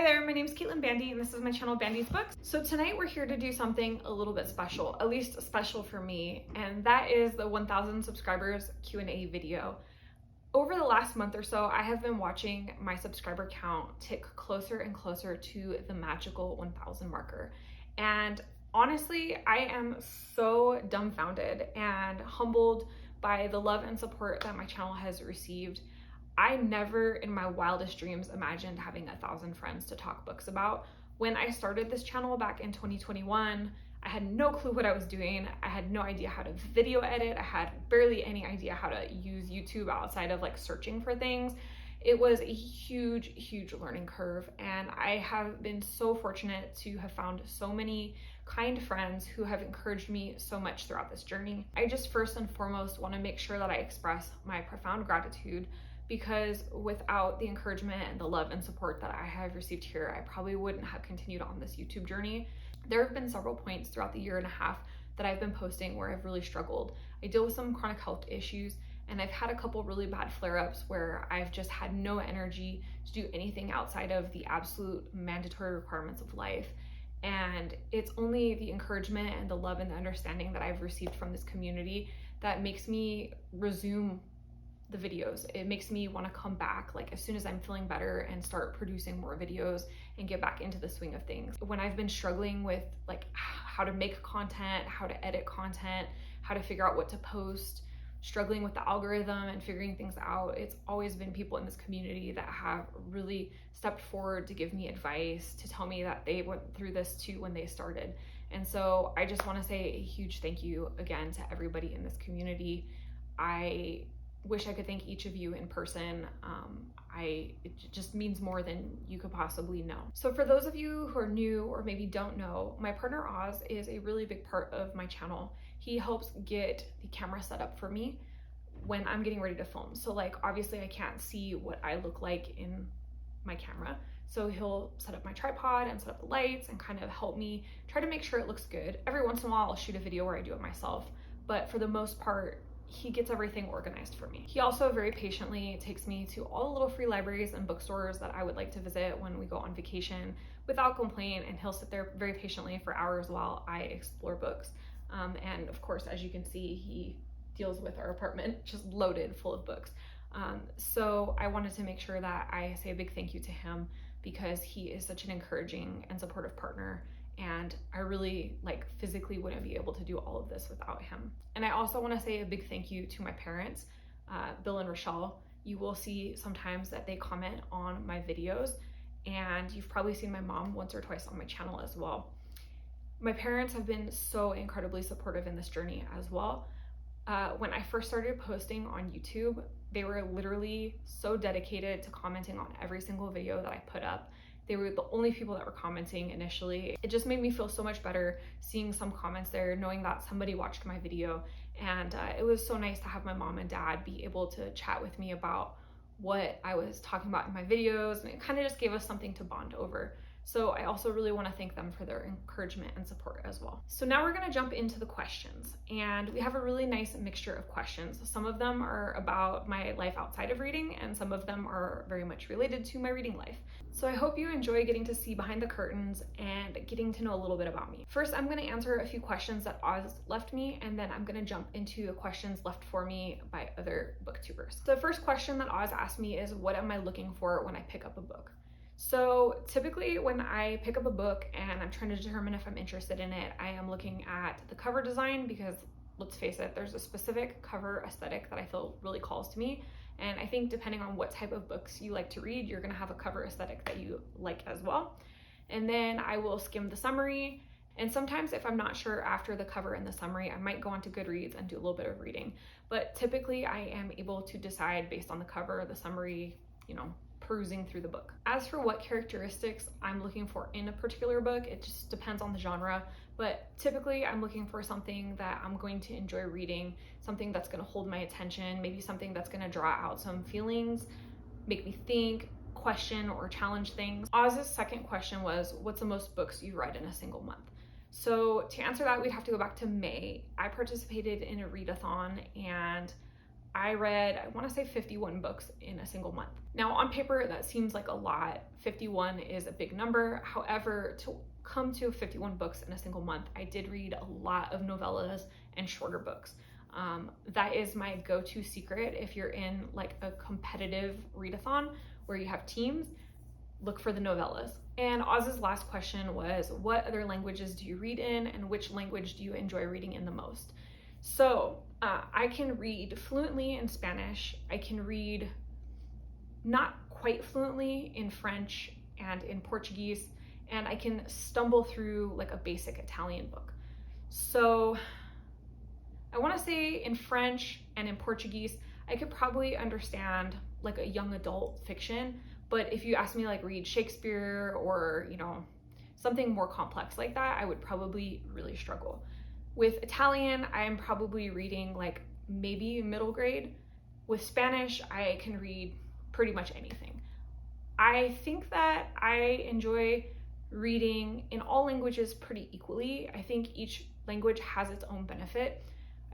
Hi there, my name is Caitlin Bandy and this is my channel BandysBooks. So tonight we're here to do something a little bit special, at least special for me, and that is the 1000 subscribers Q&A video. Over the last month or so, I have been watching my subscriber count tick closer and closer to the magical 1000 marker. And honestly, I am so dumbfounded and humbled by the love and support that my channel has received. I never in my wildest dreams imagined having 1,000 friends to talk books about. When I started this channel back in 2021, I had no clue what I was doing. I had no idea how to video edit. I had barely any idea how to use YouTube outside of like searching for things. It was a huge learning curve, and I have been so fortunate to have found so many kind friends who have encouraged me so much throughout this journey. I just first and foremost want to make sure that I express my profound gratitude, because without the encouragement and the love and support that I have received here, I probably wouldn't have continued on this YouTube journey. There have been several points throughout the year and a half that I've been posting where I've really struggled. I deal with some chronic health issues, and I've had a couple really bad flare-ups where I've just had no energy to do anything outside of the absolute mandatory requirements of life. And it's only the encouragement and the love and the understanding that I've received from this community that makes me resume the videos. It makes me want to come back like as soon as I'm feeling better and start producing more videos and get back into the swing of things. When I've been struggling with like how to make content, how to edit content, how to figure out what to post, struggling with the algorithm and figuring things out, it's always been people in this community that have really stepped forward to give me advice, to tell me that they went through this too when they started. And so I just want to say a huge thank you again to everybody in this community. I wish I could thank each of you in person. It just means more than you could possibly know. So for those of you who are new or maybe don't know, my partner Oz is a really big part of my channel. He helps get the camera set up for me when I'm getting ready to film. So like obviously I can't see what I look like in my camera. So he'll set up my tripod and set up the lights and kind of help me try to make sure it looks good. Every once in a while I'll shoot a video where I do it myself, but for the most part, he gets everything organized for me. He also very patiently takes me to all the little free libraries and bookstores that I would like to visit when we go on vacation without complaint, and he'll sit there very patiently for hours while I explore books. And of course, as you can see, he deals with our apartment just loaded full of books. So I wanted to make sure that I say a big thank you to him, because he is such an encouraging and supportive partner. And I really physically wouldn't be able to do all of this without him. And I also want to say a big thank you to my parents, Bill and Rochelle. You will see sometimes that they comment on my videos, and you've probably seen my mom once or twice on my channel as well. My parents have been so incredibly supportive in this journey as well. When I first started posting on YouTube, they were literally so dedicated to commenting on every single video that I put up. They were the only people that were commenting initially. It just made me feel so much better seeing some comments there, knowing that somebody watched my video. And it was so nice to have my mom and dad be able to chat with me about what I was talking about in my videos, and it kind of just gave us something to bond over. So I also really want to thank them for their encouragement and support as well. So now we're going to jump into the questions, and we have a really nice mixture of questions. Some of them are about my life outside of reading, and some of them are very much related to my reading life. So I hope you enjoy getting to see behind the curtains and getting to know a little bit about me. First, I'm going to answer a few questions that Oz left me, and then I'm going to jump into the questions left for me by other booktubers. So the first question that Oz asked me is, what am I looking for when I pick up a book? So typically when I pick up a book and I'm trying to determine if I'm interested in it, I am looking at the cover design, because let's face it, there's a specific cover aesthetic that I feel really calls to me. And I think depending on what type of books you like to read, you're gonna have a cover aesthetic that you like as well. And then I will skim the summary. And sometimes if I'm not sure after the cover and the summary, I might go on to Goodreads and do a little bit of reading. But typically I am able to decide based on the cover, the summary, perusing through the book. As for what characteristics I'm looking for in a particular book, it just depends on the genre, but typically I'm looking for something that I'm going to enjoy reading, something that's going to hold my attention, maybe something that's going to draw out some feelings, make me think, question, or challenge things. Oz's second question was, what's the most books you've read in a single month? So to answer that, we'd have to go back to May. I participated in a readathon, and I read, I want to say 51 books in a single month. Now on paper, that seems like a lot. 51 is a big number. However, to come to 51 books in a single month, I did read a lot of novellas and shorter books. That is my go-to secret. If you're in like a competitive readathon where you have teams, look for the novellas. And Oz's last question was, what other languages do you read in, and which language do you enjoy reading in the most? So I can read fluently in Spanish. I can read not quite fluently in French and in Portuguese, and I can stumble through like a basic Italian book. So I want to say in French and in Portuguese, I could probably understand like a young adult fiction, but if you ask me like read Shakespeare or, you know, something more complex like that, I would probably really struggle. With Italian, I am probably reading like maybe middle grade. With Spanish, I can read pretty much anything. I think that I enjoy reading in all languages pretty equally. I think each language has its own benefit.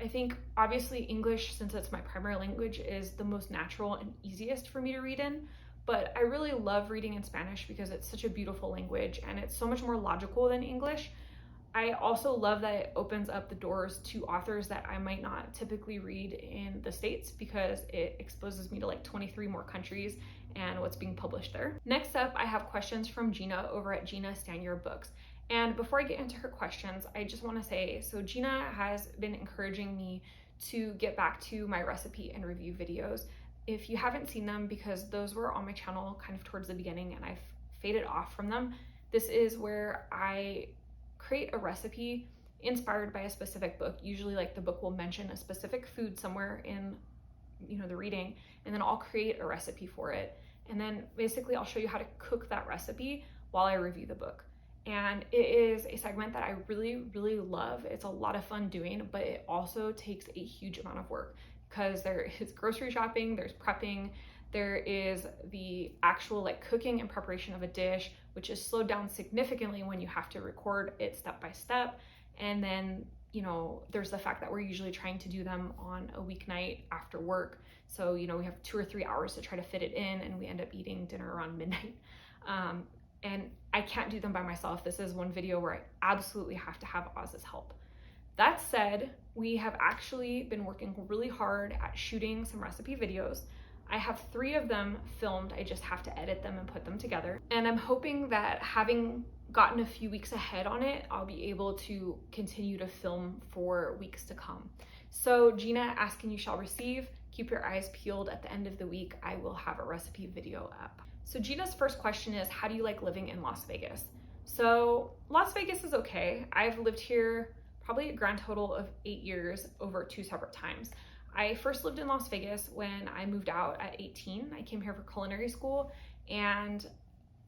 I think obviously English, since it's my primary language, is the most natural and easiest for me to read in, but I really love reading in Spanish because it's such a beautiful language and it's so much more logical than English. I also love that it opens up the doors to authors that I might not typically read in the States because it exposes me to like 23 more countries and what's being published there. Next up, I have questions from Gina over at Gina Stan Your Books. And before I get into her questions, I just want to say, so Gina has been encouraging me to get back to my recipe and review videos. If you haven't seen them, because those were on my channel kind of towards the beginning and I've faded off from them, this is where I create a recipe inspired by a specific book. Usually like the book will mention a specific food somewhere in, you know, the reading, and then I'll create a recipe for it. And then basically I'll show you how to cook that recipe while I review the book. And it is a segment that I really, really love. It's a lot of fun doing, but it also takes a huge amount of work because there is grocery shopping, there's prepping, there is the actual like cooking and preparation of a dish, which is slowed down significantly when you have to record it step by step. And then, you know, there's the fact that we're usually trying to do them on a weeknight after work. So, you know, we have 2 or 3 hours to try to fit it in and we end up eating dinner around midnight. And I can't do them by myself. This is one video where I absolutely have to have Oz's help. That said, we have actually been working really hard at shooting some recipe videos. I have 3 of them filmed. I just have to edit them and put them together. And I'm hoping that having gotten a few weeks ahead on it, I'll be able to continue to film for weeks to come. So Gina, ask and you shall receive. Keep your eyes peeled. At the end of the week, I will have a recipe video up. So Gina's first question is, how do you like living in Las Vegas? So Las Vegas is okay. I've lived here probably a grand total of 8 years over 2 separate times. I first lived in Las Vegas when I moved out at 18. I came here for culinary school and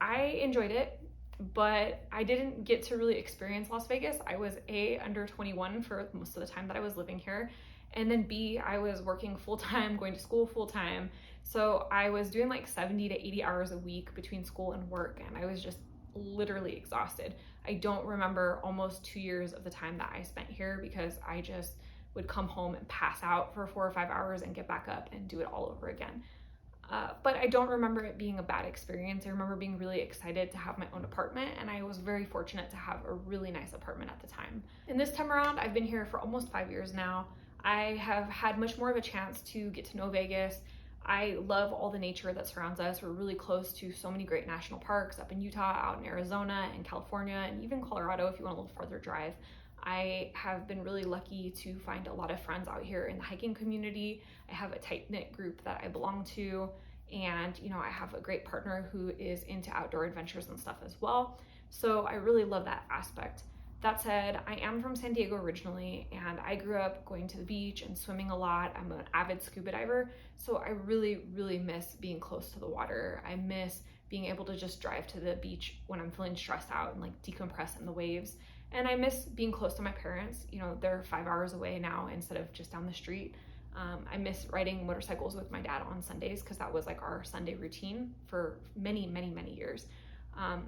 I enjoyed it, but I didn't get to really experience Las Vegas. I was A, under 21 for most of the time that I was living here. And then B, I was working full-time, going to school full-time. So I was doing like 70 to 80 hours a week between school and work, and I was just literally exhausted. I don't remember almost 2 years of the time that I spent here because I just would come home and pass out for 4 or 5 hours and get back up and do it all over again. But I don't remember it being a bad experience. I remember being really excited to have my own apartment, and I was very fortunate to have a really nice apartment at the time. And this time around, I've been here for almost 5 years now. I have had much more of a chance to get to know Vegas. I love all the nature that surrounds us. We're really close to so many great national parks up in Utah, out in Arizona, and California, and even Colorado if you want a little farther drive. I have been really lucky to find a lot of friends out here in the hiking community. I have a tight-knit group that I belong to, and you know, I have a great partner who is into outdoor adventures and stuff as well. So I really love that aspect. That said, I am from San Diego originally, and I grew up going to the beach and swimming a lot. I'm an avid scuba diver, so I really, really miss being close to the water. I miss being able to just drive to the beach when I'm feeling stressed out and like decompress in the waves. And I miss being close to my parents. You know, they're 5 hours away now instead of just down the street. I miss riding motorcycles with my dad on Sundays because that was like our Sunday routine for many, many, many years.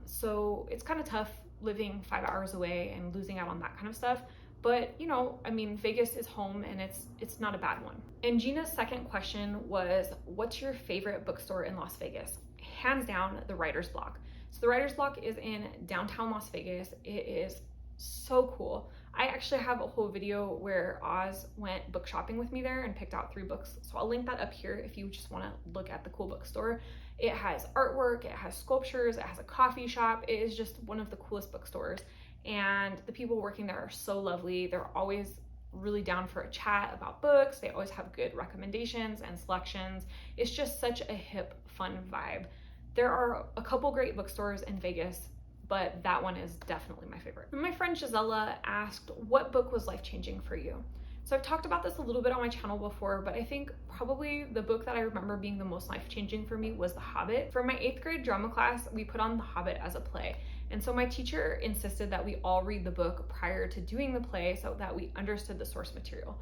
So it's kind of tough living 5 hours away and losing out on that kind of stuff. But you know, I mean, Vegas is home and it's not a bad one. And Gina's second question was, what's your favorite bookstore in Las Vegas? Hands down, the Writer's Block. So the Writer's Block is in downtown Las Vegas. It is so cool. I actually have a whole video where Oz went book shopping with me there and picked out 3 books. So I'll link that up here if you just want to look at the cool bookstore. It has artwork, it has sculptures, it has a coffee shop. It is just one of the coolest bookstores. And the people working there are so lovely. They're always really down for a chat about books. They always have good recommendations and selections. It's just such a hip, fun vibe. There are a couple great bookstores in Vegas, but that one is definitely my favorite. My friend Gisela asked, what book was life-changing for you? So I've talked about this a little bit on my channel before, but I think probably the book that I remember being the most life-changing for me was The Hobbit. For my 8th grade drama class, we put on The Hobbit as a play. And so my teacher insisted that we all read the book prior to doing the play so that we understood the source material.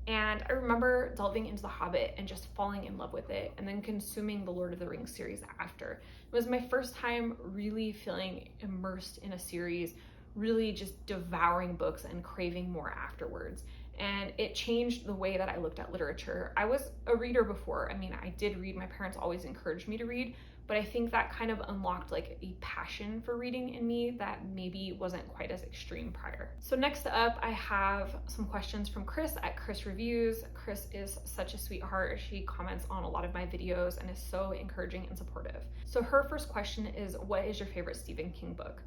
And I remember delving into The Hobbit and just falling in love with it, and then consuming the Lord of the Rings series after. It was my first time really feeling immersed in a series, really just devouring books and craving more afterwards. And it changed the way that I looked at literature. I was a reader before. I mean, I did read. My parents always encouraged me to read, but I think that kind of unlocked like a passion for reading in me that maybe wasn't quite as extreme prior. So next up, I have some questions from Chris at Chris Reviews. Chris is such a sweetheart. She comments on a lot of my videos and is so encouraging and supportive. So her first question is, what is your favorite Stephen King book?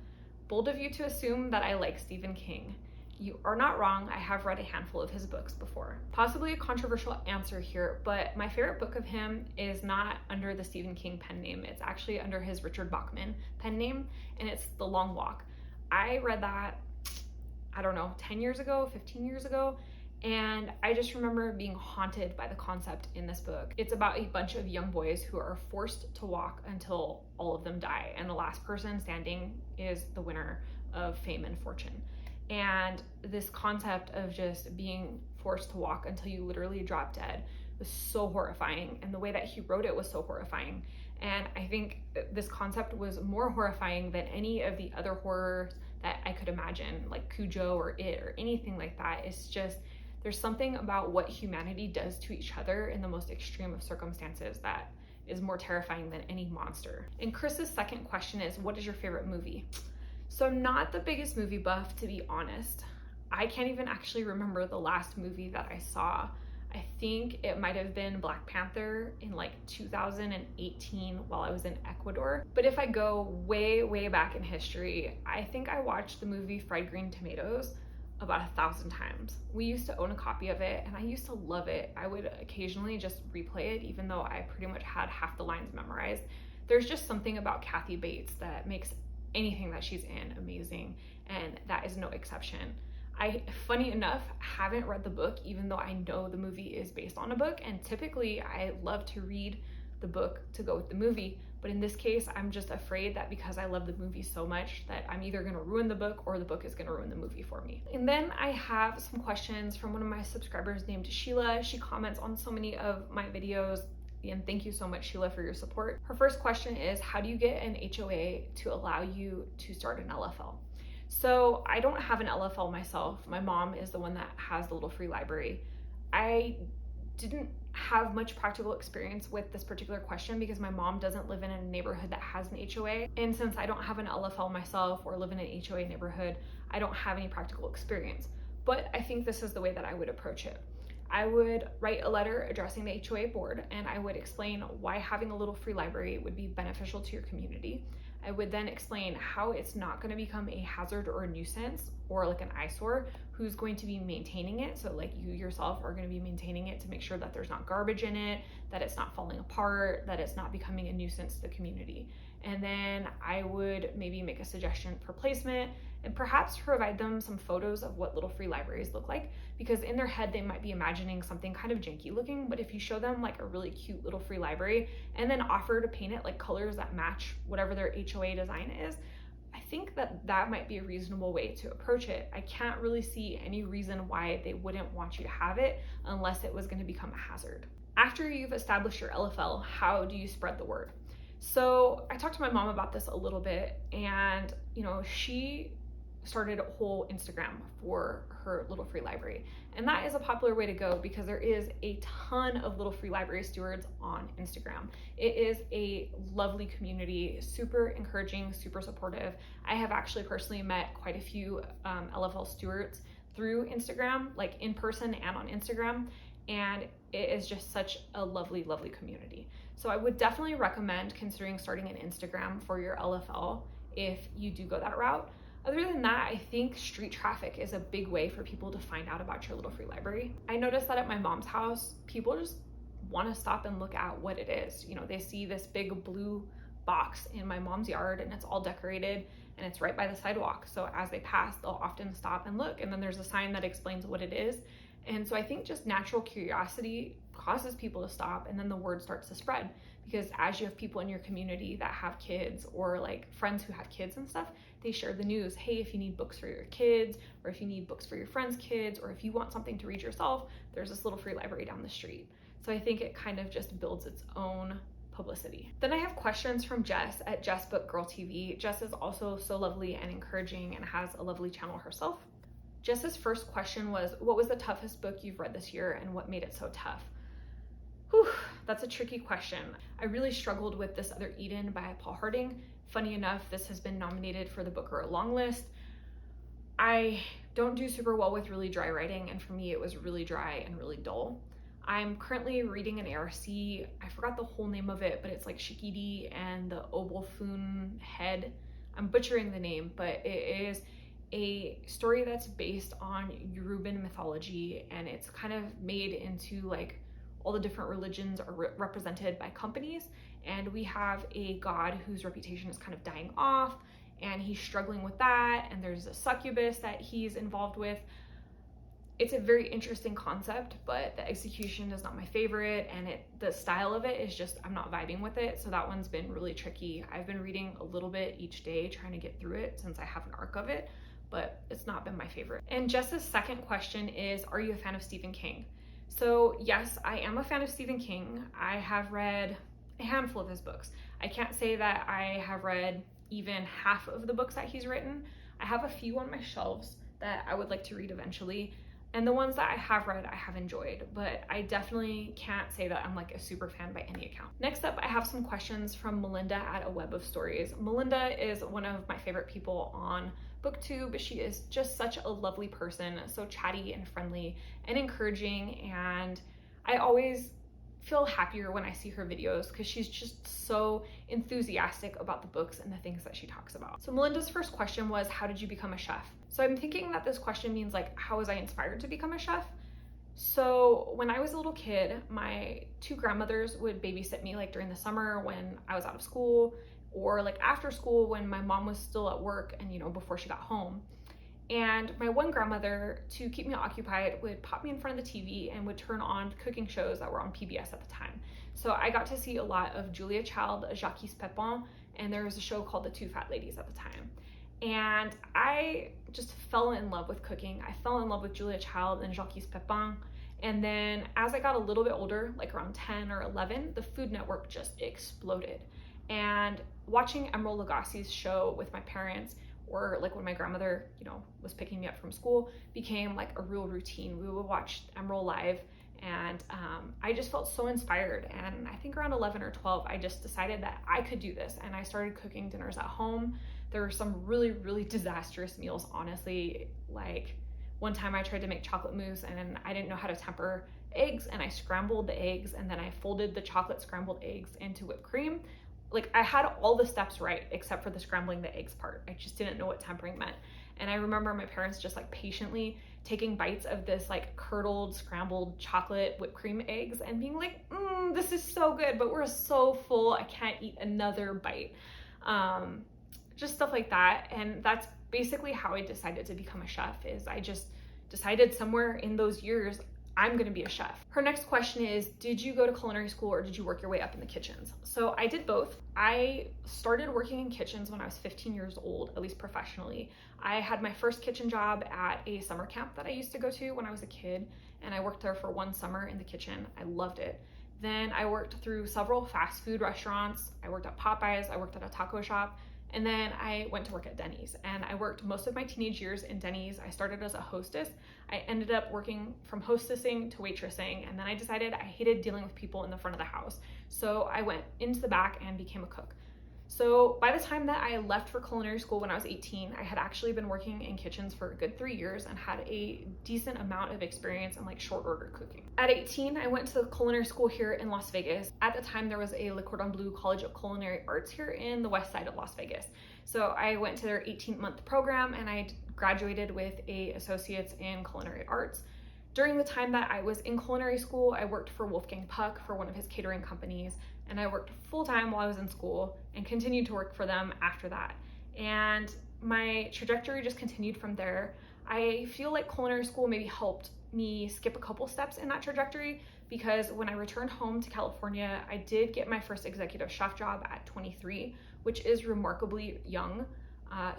Bold of you to assume that I like Stephen King. You are not wrong. I have read a handful of his books before. Possibly a controversial answer here, but my favorite book of him is not under the Stephen King pen name. It's actually under his Richard Bachman pen name, and it's The Long Walk. I read that, I don't know, 10 years ago, 15 years ago, and I just remember being haunted by the concept in this book. It's about a bunch of young boys who are forced to walk until all of them die, and the last person standing is the winner of fame and fortune. And this concept of just being forced to walk until you literally drop dead was so horrifying, and the way that he wrote it was so horrifying. And I think this concept was more horrifying than any of the other horrors that I could imagine, like Cujo or It or anything like that. It's just, there's something about what humanity does to each other in the most extreme of circumstances that is more terrifying than any monster. And Chris's second question is, what is your favorite movie? So I'm not the biggest movie buff, to be honest. I can't even actually remember the last movie that I saw. I think it might have been Black Panther in like 2018 while I was in Ecuador. But if I go way, way back in history, I think I watched the movie Fried Green Tomatoes about 1,000 times. We used to own a copy of it and I used to love it. I would occasionally just replay it even though I pretty much had half the lines memorized. There's just something about Kathy Bates that makes anything that she's in amazing, and that is no exception. I, funny enough, haven't read the book even though I know the movie is based on a book, and typically I love to read the book to go with the movie, but in this case I'm just afraid that because I love the movie so much that I'm either going to ruin the book or the book is going to ruin the movie for me. And then I have some questions from one of my subscribers named Sheila. She comments on so many of my videos, and thank you so much, Sheila, for your support. Her first question is, how do you get an HOA to allow you to start an LFL? So I don't have an LFL myself. My mom is the one that has the little free library. I didn't have much practical experience with this particular question because my mom doesn't live in a neighborhood that has an HOA. And since I don't have an LFL myself or live in an HOA neighborhood, I don't have any practical experience. But I think this is the way that I would approach it. I would write a letter addressing the HOA board, and I would explain why having a little free library would be beneficial to your community. I would then explain how it's not going to become a hazard or a nuisance or like an eyesore, who's going to be maintaining it. So like you yourself are going to be maintaining it to make sure that there's not garbage in it, that it's not falling apart, that it's not becoming a nuisance to the community. And then I would maybe make a suggestion for placement and perhaps provide them some photos of what little free libraries look like, because in their head they might be imagining something kind of janky looking, but if you show them like a really cute little free library and then offer to paint it like colors that match whatever their HOA design is, I think that that might be a reasonable way to approach it. I can't really see any reason why they wouldn't want you to have it unless it was going to become a hazard. After you've established your LFL, how do you spread the word? So I talked to my mom about this a little bit, and she started a whole Instagram for her little free library. And that is a popular way to go because there is a ton of little free library stewards on Instagram. It is a lovely community, super encouraging, super supportive. I have actually personally met quite a few LFL stewards through Instagram, like in person and on Instagram. And it is just such a lovely, lovely community. So I would definitely recommend considering starting an Instagram for your LFL if you do go that route. Other than that, I think street traffic is a big way for people to find out about your little free library. I noticed that at my mom's house, people just want to stop and look at what it is. You know, they see this big blue box in my mom's yard and it's all decorated and it's right by the sidewalk. So as they pass, they'll often stop and look, and then there's a sign that explains what it is. And so I think just natural curiosity causes people to stop, and then the word starts to spread, because as you have people in your community that have kids, or like friends who have kids and stuff, they share the news. Hey, if you need books for your kids, or if you need books for your friends' kids, or if you want something to read yourself, there's this little free library down the street. So I think it kind of just builds its own publicity. Then I have questions from Jess at Jess Book Girl TV. Jess is also so lovely and encouraging and has a lovely channel herself. Jess's first question was, what was the toughest book you've read this year and what made it so tough? Whew, that's a tricky question. I really struggled with This Other Eden by Paul Harding. Funny enough, this has been nominated for the Booker long list. I don't do super well with really dry writing, and for me it was really dry and really dull. I'm currently reading an ARC. I forgot the whole name of it, but it's like Shikidi and the Obolfun Head. I'm butchering the name, but it is a story that's based on Yoruban mythology, and it's kind of made into like all the different religions are represented by companies, and we have a god whose reputation is kind of dying off, and he's struggling with that, and there's a succubus that he's involved with. It's a very interesting concept, but the execution is not my favorite, and the style of it is just, I'm not vibing with it, so that one's been really tricky. I've been reading a little bit each day trying to get through it since I have an arc of it, but it's not been my favorite. And Jess's second question is, are you a fan of Stephen King? So yes, I am a fan of Stephen King. I have read a handful of his books. I can't say that I have read even half of the books that he's written. I have a few on my shelves that I would like to read eventually. And the ones that I have read, I have enjoyed, but I definitely can't say that I'm like a super fan by any account. Next up, I have some questions from Melinda at A Web of Stories. Melinda is one of my favorite people on BookTube. She is just such a lovely person, so chatty and friendly and encouraging, and I always feel happier when I see her videos because she's just so enthusiastic about the books and the things that she talks about. So Melinda's first question was, how did you become a chef? So I'm thinking that this question means like, how was I inspired to become a chef? So when I was a little kid, my two grandmothers would babysit me like during the summer when I was out of school, or like after school when my mom was still at work and, you know, before she got home. And my one grandmother, to keep me occupied, would pop me in front of the TV and would turn on cooking shows that were on PBS at the time. So I got to see a lot of Julia Child, Jacques Pepin, and there was a show called The Two Fat Ladies at the time. And I just fell in love with cooking. I fell in love with Julia Child and Jacques Pepin. And then as I got a little bit older, like around 10 or 11, the Food Network just exploded. And watching Emeril Lagasse's show with my parents, or like when my grandmother, you know, was picking me up from school, became like a real routine. We would watch Emeril live, and I just felt so inspired. And I think around 11 or 12, I just decided that I could do this, and I started cooking dinners at home. There were some really, really disastrous meals, honestly. Like one time I tried to make chocolate mousse and I didn't know how to temper eggs, and I scrambled the eggs, and then I folded the chocolate scrambled eggs into whipped cream. Like I had all the steps right except for the scrambling the eggs part. I just didn't know what tempering meant. And I remember my parents just like patiently taking bites of this like curdled, scrambled chocolate whipped cream eggs and being like, this is so good, but we're so full, I can't eat another bite. Just stuff like that. And that's basically how I decided to become a chef, is I just decided somewhere in those years, I'm gonna be a chef. Her next question is, did you go to culinary school or did you work your way up in the kitchens? So I did both. I started working in kitchens when I was 15 years old, at least professionally. I had my first kitchen job at a summer camp that I used to go to when I was a kid, and I worked there for one summer in the kitchen. I loved it. Then I worked through several fast food restaurants. I worked at Popeyes, I worked at a taco shop, And then I went to work at Denny's, and I worked most of my teenage years in Denny's. I started as a hostess. I ended up working from hostessing to waitressing, and then I decided I hated dealing with people in the front of the house. So I went into the back and became a cook. So by the time that I left for culinary school when I was 18, I had actually been working in kitchens for a good 3 years and had a decent amount of experience in like short order cooking. At 18, I went to the culinary school here in Las Vegas. At the time, there was a Le Cordon Bleu College of Culinary Arts here in the west side of Las Vegas. So I went to their 18-month program and I graduated with an associate's in culinary arts. During the time that I was in culinary school, I worked for Wolfgang Puck for one of his catering companies, and I worked full-time while I was in school and continued to work for them after that. And my trajectory just continued from there. I feel like culinary school maybe helped me skip a couple steps in that trajectory, because when I returned home to California, I did get my first executive chef job at 23, which is remarkably young.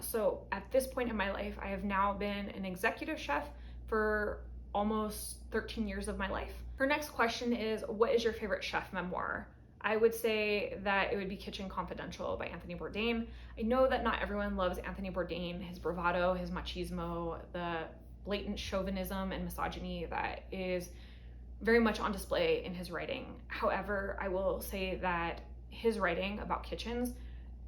So at this point in my life, I have now been an executive chef for almost 13 years of my life. Her next question is, what is your favorite chef memoir? I would say that it would be Kitchen Confidential by Anthony Bourdain. I know that not everyone loves Anthony Bourdain, his bravado, his machismo, the blatant chauvinism and misogyny that is very much on display in his writing. However, I will say that his writing about kitchens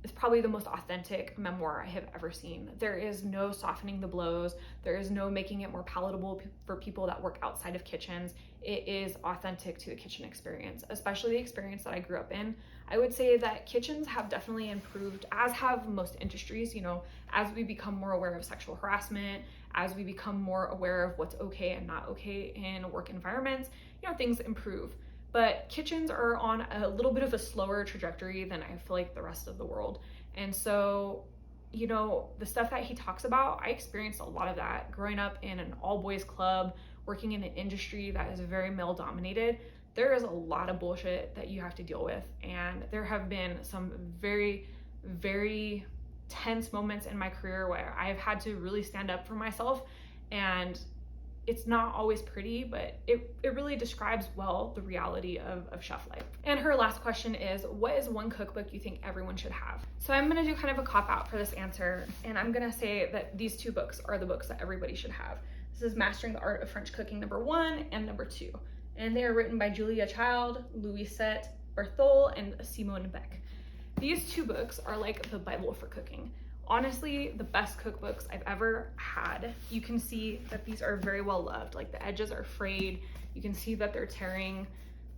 is probably the most authentic memoir I have ever seen. There is no softening the blows. There is no making it more palatable for people that work outside of kitchens. It is authentic to the kitchen experience, especially the experience that I grew up in. I would say that kitchens have definitely improved, as have most industries, as we become more aware of sexual harassment, as we become more aware of what's okay and not okay in work environments, things improve. But kitchens are on a little bit of a slower trajectory than I feel like the rest of the world. And so, the stuff that he talks about, I experienced a lot of that growing up in an all boys club, working in an industry that is very male dominated. There is a lot of bullshit that you have to deal with. And there have been some very, very tense moments in my career where I've had to really stand up for myself, and it's not always pretty, but it really describes well the reality of chef life. And her last question is, what is one cookbook you think everyone should have? So I'm gonna do kind of a cop out for this answer, and I'm gonna say that these two books are the books that everybody should have. This is Mastering the Art of French Cooking #1 and #2. And they are written by Julia Child, Louisette Berthold, and Simone Beck. These two books are like the Bible for cooking. Honestly, the best cookbooks I've ever had. You can see that these are very well loved. Like the edges are frayed. You can see that they're tearing.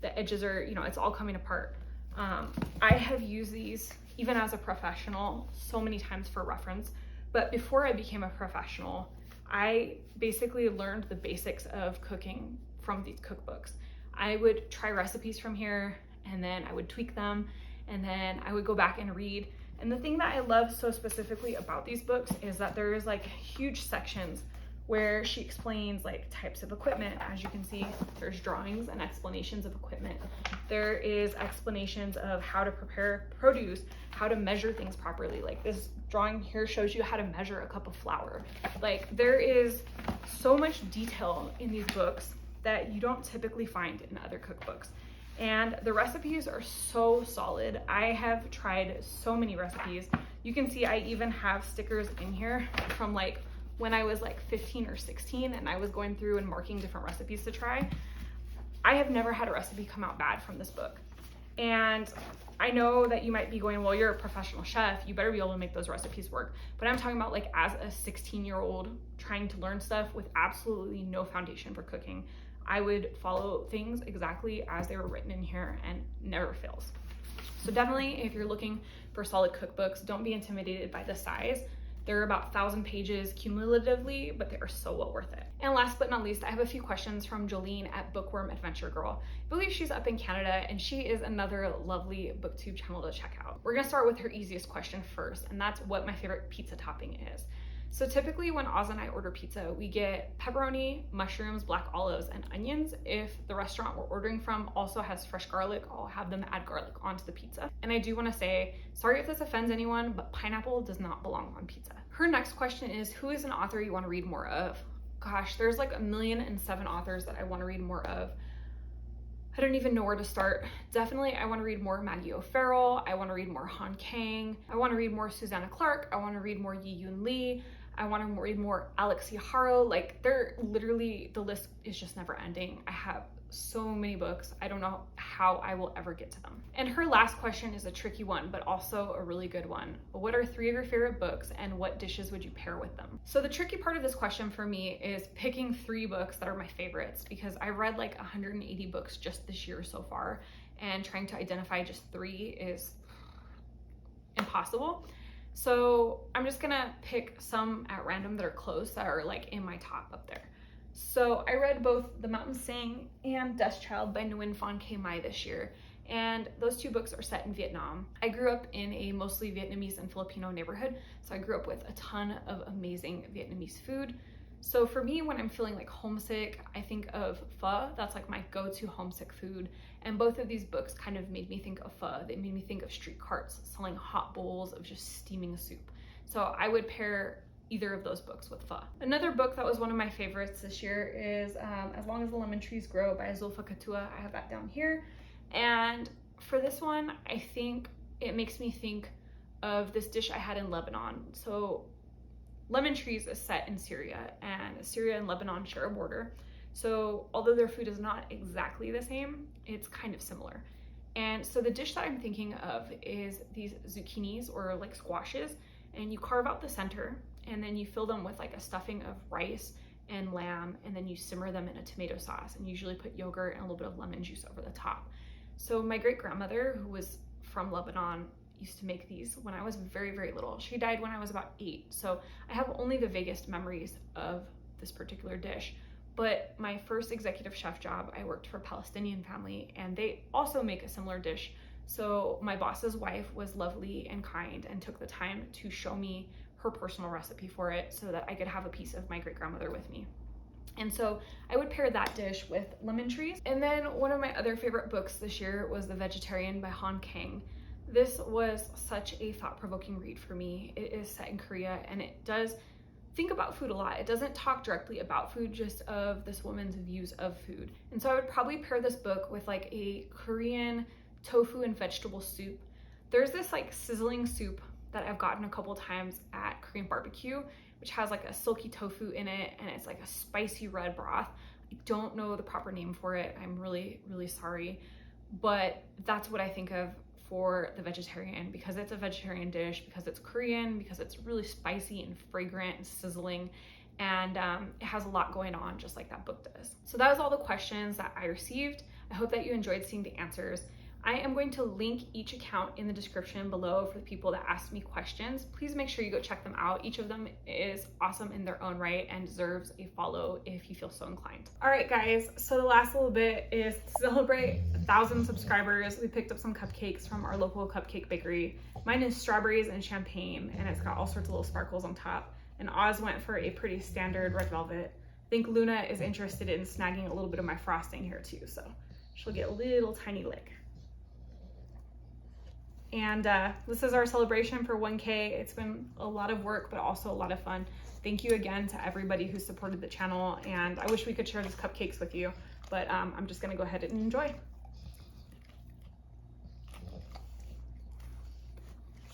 The edges are, it's all coming apart. I have used these even as a professional so many times for reference, but before I became a professional, I basically learned the basics of cooking from these cookbooks. I would try recipes from here, and then I would tweak them, and then I would go back and read. And the thing that I love so specifically about these books is that there is like huge sections where she explains like types of equipment. As you can see, there's drawings and explanations of equipment. There is explanations of how to prepare produce, how to measure things properly. Like this drawing here shows you how to measure a cup of flour. Like there is so much detail in these books that you don't typically find in other cookbooks. And the recipes are so solid. I have tried so many recipes. You can see I even have stickers in here from like when I was like 15 or 16 and I was going through and marking different recipes to try. I have never had a recipe come out bad from this book. And I know that you might be going, well, you're a professional chef, you better be able to make those recipes work. But I'm talking about like as a 16-year-old trying to learn stuff with absolutely no foundation for cooking. I would follow things exactly as they were written in here and never fails. So definitely, if you're looking for solid cookbooks, don't be intimidated by the size. They're about 1,000 pages cumulatively, but they are so well worth it. And last but not least, I have a few questions from Jolene at Bookworm Adventure Girl. I believe she's up in Canada, and she is another lovely booktube channel to check out. We're gonna start with her easiest question first, and that's what my favorite pizza topping is. So typically when Oz and I order pizza, we get pepperoni, mushrooms, black olives, and onions. If the restaurant we're ordering from also has fresh garlic, I'll have them add garlic onto the pizza. And I do want to say, sorry if this offends anyone, but pineapple does not belong on pizza. Her next question is, who is an author you want to read more of? Gosh, there's like 1,007 authors that I want to read more of. I don't even know where to start. Definitely, I want to read more Maggie O'Farrell. I want to read more Han Kang. I want to read more Susanna Clark. I want to read more Yi Yun Lee. I want to read more Alex Haro. Like, they're literally, the list is just never ending. I have so many books. I don't know how I will ever get to them. And her last question is a tricky one, but also a really good one. What are 3 of your favorite books and what dishes would you pair with them? So the tricky part of this question for me is picking 3 books that are my favorites, because I read like 180 books just this year so far, and trying to identify just 3 is impossible. So I'm just gonna pick some at random that are close, that are like in my top up there. So I read both The Mountain Sing and Dust Child by Nguyen Phan K Mai this year, and those 2 books are set in Vietnam. I grew up in a mostly Vietnamese and Filipino neighborhood, so I grew up with a ton of amazing Vietnamese food. So for me, when I'm feeling like homesick, I think of pho. That's like my go-to homesick food. And both of these books kind of made me think of pho. They made me think of street carts selling hot bowls of just steaming soup. So I would pair either of those books with pho. Another book that was one of my favorites this year is As Long as the Lemon Trees Grow by Zulfa Katua. I have that down here. And for this one, I think it makes me think of this dish I had in Lebanon. So Lemon Trees is set in Syria, and Syria and Lebanon share a border. So although their food is not exactly the same, it's kind of similar. And so the dish that I'm thinking of is these zucchinis, or like squashes, and you carve out the center, and then you fill them with like a stuffing of rice and lamb, and then you simmer them in a tomato sauce, and usually put yogurt and a little bit of lemon juice over the top. So my great grandmother, who was from Lebanon, used to make these when I was very, very little. She died when I was about 8, so I have only the vaguest memories of this particular dish. But my first executive chef job, I worked for a Palestinian family, and they also make a similar dish. So my boss's wife was lovely and kind and took the time to show me her personal recipe for it so that I could have a piece of my great grandmother with me. And so I would pair that dish with Lemon Trees. And then one of my other favorite books this year was The Vegetarian by Han Kang. This was such a thought-provoking read for me. It is set in Korea, and it does think about food a lot. It doesn't talk directly about food, just of this woman's views of food. And so I would probably pair this book with like a Korean tofu and vegetable soup. There's this like sizzling soup that I've gotten a couple times at Korean barbecue, which has like a silky tofu in it, and it's like a spicy red broth. I don't know the proper name for it. I'm really, really sorry. But that's what I think of for The Vegetarian, because it's a vegetarian dish, because it's Korean, because it's really spicy and fragrant and sizzling, and it has a lot going on, just like that book does. So that was all the questions that I received. I hope that you enjoyed seeing the answers. I am going to link each account in the description below for the people that asked me questions. Please make sure you go check them out. Each of them is awesome in their own right and deserves a follow if you feel so inclined. All right, guys, so the last little bit is to celebrate 1,000 subscribers. We picked up some cupcakes from our local cupcake bakery. Mine is strawberries and champagne, and it's got all sorts of little sparkles on top. And Oz went for a pretty standard red velvet. I think Luna is interested in snagging a little bit of my frosting here too, so she'll get a little tiny lick. And this is our celebration for 1K. It's been a lot of work, but also a lot of fun. Thank you again to everybody who supported the channel, and I wish we could share these cupcakes with you, but I'm just gonna go ahead and enjoy.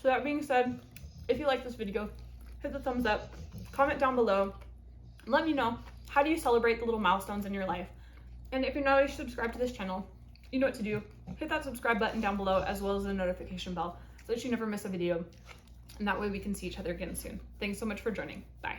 So that being said, if you like this video, hit the thumbs up, comment down below, and let me know, how do you celebrate the little milestones in your life? And if you're not already subscribed to this channel, you know what to do. Hit that subscribe button down below, as well as the notification bell, so that you never miss a video, and that way we can see each other again soon. Thanks so much for joining. Bye.